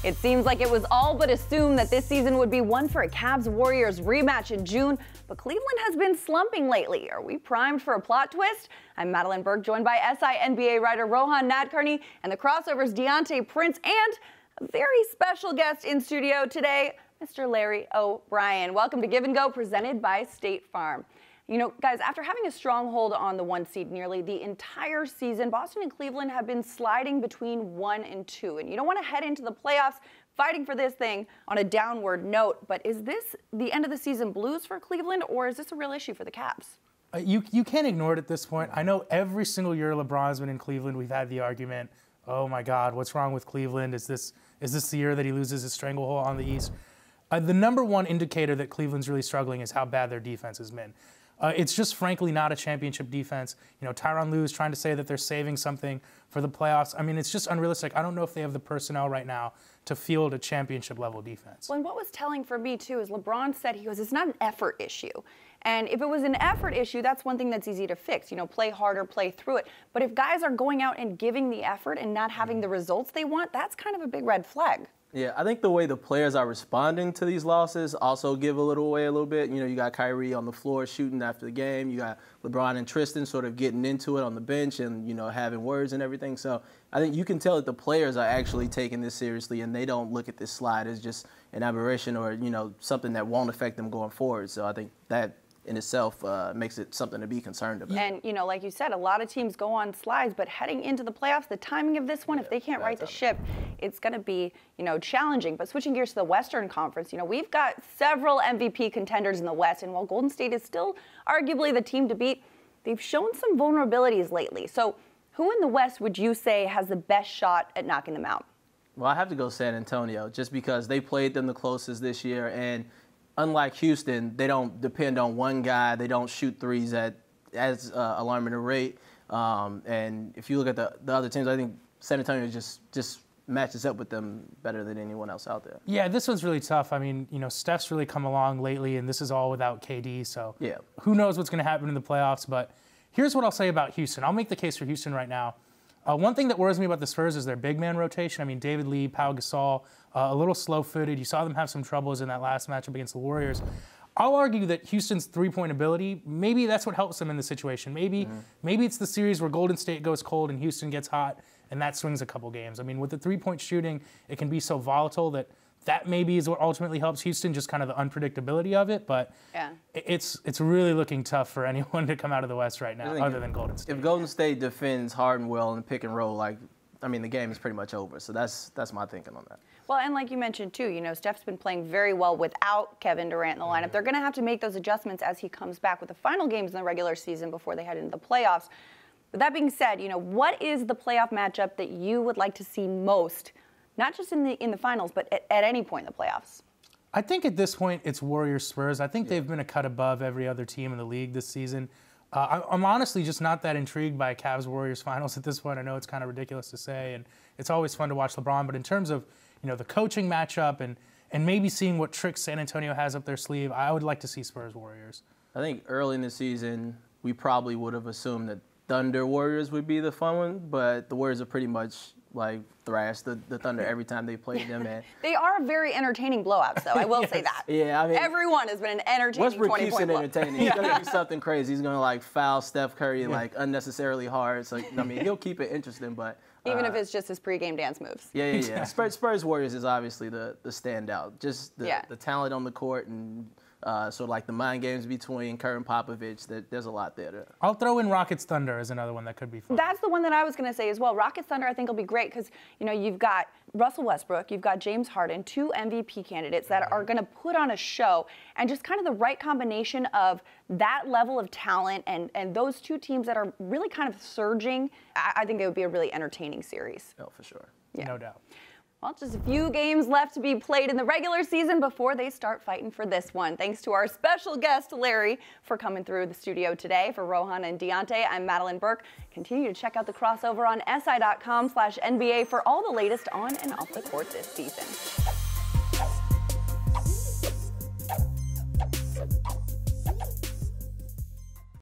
It seems like it was all but assumed that this season would be one for a Cavs-Warriors rematch in June, but Cleveland has been slumping lately. Are we primed for a plot twist? I'm Madelyn Burke, joined by SI NBA writer Rohan, Nadkarni, and the Crossovers' DeAntae, Prince, and a very special guest in studio today, Mr. Larry O'Brien. Welcome to Give and Go, presented by State Farm. You know, guys, after having a stronghold on the 1 seed nearly the entire season, Boston and Cleveland have been sliding between 1 and 2. And you don't want to head into the playoffs fighting for this thing on a downward note. But is this the end of the season blues for Cleveland, or is this a real issue for the Cavs? You can't ignore it at this point. I know every single year LeBron's been in Cleveland, we've had the argument, oh my God, what's wrong with Cleveland? Is this the year that he loses his stranglehold on the East? The number one indicator that Cleveland's really struggling is how bad their defense has been. It's just frankly not a championship defense. You know, Tyronn Lue is trying to say that they're saving something for the playoffs. I mean, it's just unrealistic. I don't know if they have the personnel right now to field a championship level defense. Well, and what was telling for me too is LeBron said, he goes, it's not an effort issue. And if it was an effort issue, that's one thing that's easy to fix. You know, play harder, play through it. But if guys are going out and giving the effort and not having the results they want, that's kind of a big red flag. Yeah, I think the way the players are responding to these losses also give a little away a little bit. You know, you got Kyrie on the floor shooting after the game. You got LeBron and Tristan sort of getting into it on the bench and, you know, having words and everything. So I think you can tell that the players are actually taking this seriously and they don't look at this slide as just an aberration or, you know, something that won't affect them going forward. So I think that in itself makes it something to be concerned about. And, you know, like you said, a lot of teams go on slides, but heading into the playoffs, the timing of this one, if they can't right the ship, it's going to be, you know, challenging. But switching gears to the Western Conference, you know, we've got several MVP contenders in the West, and while Golden State is still arguably the team to beat, they've shown some vulnerabilities lately. So who in the West would you say has the best shot at knocking them out? Well, I have to go San Antonio, just because they played them the closest this year, and unlike Houston, they don't depend on one guy. They don't shoot threes at as alarming a rate. And if you look at the other teams, I think San Antonio just matches up with them better than anyone else out there. Yeah, this one's really tough. I mean, you know, Steph's really come along lately, and this is all without KD. So yeah, who knows what's going to happen in the playoffs. But here's what I'll say about Houston. I'll make the case for Houston right now. One thing that worries me about the Spurs is their big man rotation. I mean, David Lee, Pau Gasol, a little slow-footed. You saw them have some troubles in that last matchup against the Warriors. I'll argue that Houston's three-point ability, maybe that's what helps them in this situation. Maybe it's the series where Golden State goes cold and Houston gets hot, and that swings a couple games. I mean, with the three-point shooting, it can be so volatile that maybe is what ultimately helps Houston, just kind of the unpredictability of it. But yeah, it's really looking tough for anyone to come out of the West right now, other than Golden State. If Golden State defends hard and well in the pick and roll, I mean, the game is pretty much over. So that's my thinking on that. Well, and like you mentioned, too, you know, Steph's been playing very well without Kevin Durant in the lineup. They're going to have to make those adjustments as he comes back with the final games in the regular season before they head into the playoffs. But that being said, you know, what is the playoff matchup that you would like to see most, not just in the finals, but at any point in the playoffs? I think at this point it's Warriors-Spurs. I think they've been a cut above every other team in the league this season. I'm honestly just not that intrigued by Cavs-Warriors finals at this point. I know it's kind of ridiculous to say, and it's always fun to watch LeBron, but in terms of, you know, the coaching matchup and maybe seeing what tricks San Antonio has up their sleeve, I would like to see Spurs-Warriors. I think early in the season, we probably would have assumed that Thunder-Warriors would be the fun one, but the Warriors are pretty much like thrashed the Thunder every time they played them. And they are very entertaining blowouts, though. I will say that. Yeah, I mean, everyone has been an entertaining 20-point blow. Entertaining. He's going to do something crazy. He's going to like foul Steph Curry like unnecessarily hard. So I mean, he'll keep it interesting, but even if it's just his pregame dance moves. Yeah. Spurs Warriors is obviously the standout. Just the talent on the court and sort of like the mind games between Kerr and Popovich. There's a lot there. I'll throw in Rockets Thunder as another one that could be fun. That's the one that I was going to say as well. Rockets Thunder I think will be great because, you know, you've got Russell Westbrook, you've got James Harden, 2 MVP candidates that are going to put on a show, and just kind of the right combination of that level of talent and those two teams that are really kind of surging. I think it would be a really entertaining series. Oh, for sure. Yeah. No doubt. Well, just a few games left to be played in the regular season before they start fighting for this one. Thanks to our special guest, Larry, for coming through the studio today. For Rohan and DeAntae, I'm Madelyn Burke. Continue to check out the crossover on si.com/NBA for all the latest on and off the court this season.